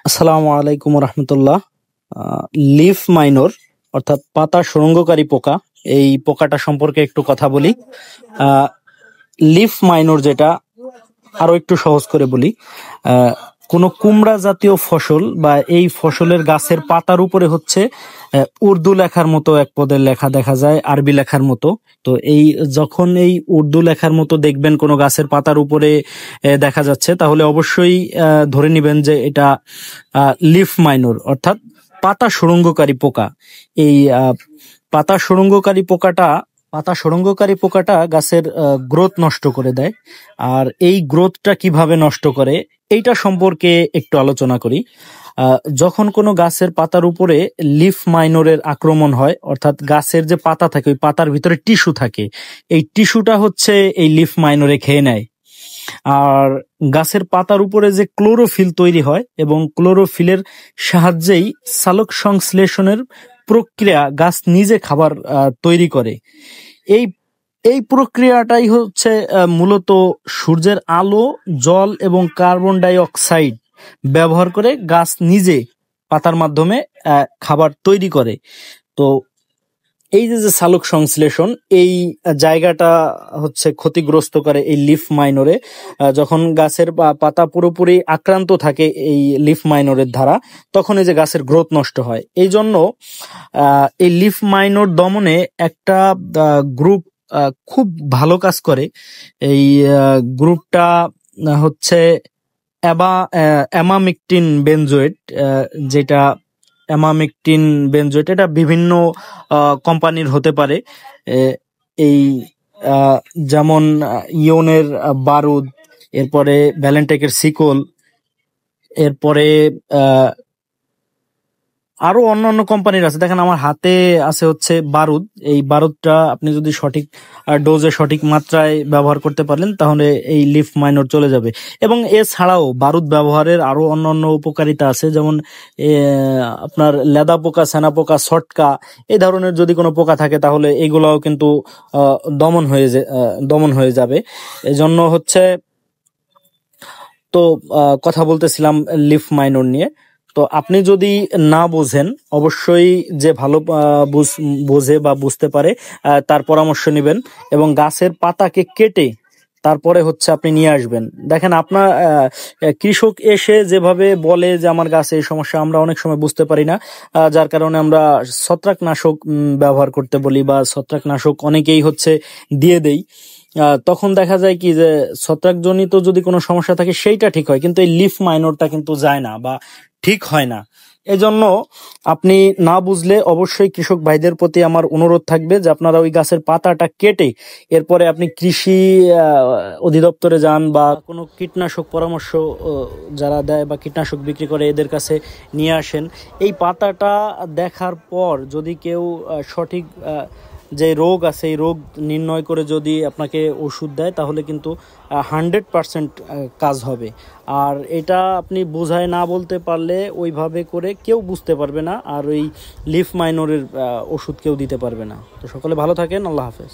আসসালামু আলাইকুম রহমতুল্লাহ। Leaf minor অর্থাৎ পাতা সুড়ঙ্গকারী পোকা, এই পোকাটা সম্পর্কে একটু কথা বলি। লিফ মাইনর যেটা, আরো একটু সহজ করে বলি, কোনো কুমড়া জাতীয় ফসল বা এই ফসলের গাছের পাতার উপরে হচ্ছে উর্দু লেখার মতো এক পদের লেখা দেখা যায়, আরবি লেখার মতো। তো এই যখন এই উর্দু লেখার মতো দেখবেন কোনো গাছের পাতার উপরে দেখা যাচ্ছে, তাহলে অবশ্যই ধরে নিবেন যে এটা লিফ মাইনর অর্থাৎ পাতা সুড়ঙ্গকারী পোকা। এই পাতা সুড়ঙ্গকারী পোকাটা গাছের গ্রোথ নষ্ট করে দেয়। আর এই গ্রোথটা কিভাবে নষ্ট করে এইটা সম্পর্কে একটু আলোচনা করি। যখন কোনো গাছের পাতার উপরে লিফ মাইনরের আক্রমণ হয়, অর্থাৎ গাছের যে পাতা থাকে ওই পাতার ভিতরে টিস্যু থাকে, এই টিস্যুটা হচ্ছে এই লিফ মাইনরে খেয়ে নেয়। আর গাছের পাতার উপরে যে ক্লোরোফিল তৈরি হয় এবং ক্লোরোফিলের সাহায্যেই সালোক সংশ্লেষণের প্রক্রিয়া গাছ নিজে খাবার তৈরি করে। এই এই প্রক্রিয়াটাই হচ্ছে মূলত সূর্যের আলো, জল এবং কার্বন ডাই অক্সাইড ব্যবহার করে গাছ নিজে পাতার মাধ্যমে খাবার তৈরি করে। তো এই যে সালোক সংশ্লেষণ, এই জায়গাটা হচ্ছে ক্ষতিগ্রস্ত করে এই লিফ মাইনরে। যখন গাছের পাতা পুরোপুরি আক্রান্ত থাকে এই লিফ মাইনরের দ্বারা, তখন এই যে গাছের গ্রোথ নষ্ট হয়। এই জন্য এই লিফ মাইনর দমনে একটা গ্রুপ খুব ভালো কাজ করে। এই গ্রুপটা হচ্ছে অ্যামামেকটিন বেনজোয়েট, যেটা অ্যামামেকটিন বেনজোয়েট এটা বিভিন্ন কোম্পানির হতে পারে। এই যেমন ইওনের বারুদ, এরপরে ভ্যালেন্টেকের সিকল, এরপরে আরো অন্যান্য কোম্পানির আছে। দেখেন আমার হাতে আছে হচ্ছে বারুদ। এই বারুদটা আপনি যদি সঠিক ডোজে সঠিক মাত্রায় ব্যবহার করতে পারেন তাহলে এই লিফ মাইনর চলে যাবে। এবং এছাড়াও বারুদ ব্যবহারের আরো অন্যান্য উপকারিতা আছে, যেমন আপনার লেদা পোকা, সেনা পোকা, ছটকা, এই ধরনের যদি কোনো পোকা থাকে তাহলে এগুলাও কিন্তু দমন হয়ে যাবে। এজন্য হচ্ছে, তো কথা বলতেছিলাম লিফ মাইনর নিয়ে। তো আপনি যদি না বোঝেন, অবশ্যই যে ভালো বোঝে বা বুঝতে পারে তার পরামর্শ নেবেন এবং গাছের পাতাকে কেটে তারপরে হচ্ছে আপনি নিয়ে আসবেন। দেখেন আপনার কৃষক এসে যেভাবে বলে যে আমার গাছে এই সমস্যা, আমরা অনেক সময় বুঝতে পারি না, যার কারণে আমরা ছত্রাকনাশক ব্যবহার করতে বলি বা ছত্রাকনাশক অনেকেই হচ্ছে দিয়ে দেই। তখন দেখা যায় কি যে ছত্রাকজনিত যদি কোনো সমস্যা থাকে সেইটা ঠিক হয়, কিন্তু এই লিফ মাইনরটা কিন্তু যায় না বা ঠিক হয় না। এজন্য আপনি না বুঝলে অবশ্যই কৃষক ভাইদের প্রতি আমার অনুরোধ থাকবে যে আপনারা ওই গাছের পাতাটা কেটে এরপরে আপনি কৃষি অধিদপ্তরে যান বা কোনো কীটনাশক পরামর্শ যারা দেয় বা কীটনাশক বিক্রি করে এদের কাছে নিয়ে আসেন। এই পাতাটা দেখার পর যদি কেউ সঠিক যে রোগ আছে এই রোগ নির্ণয় করে যদি আপনাকে ওষুধ দেয় তাহলে কিন্তু 100% কাজ হবে। আর এটা আপনি বোঝায় না বলতে পারলে ওইভাবে করে কেউ বুঝতে পারবে না, আর ওই লিফ মাইনরের ওষুধ কেউ দিতে পারবে না। তো সকলে ভালো থাকেন, আল্লাহ হাফেজ।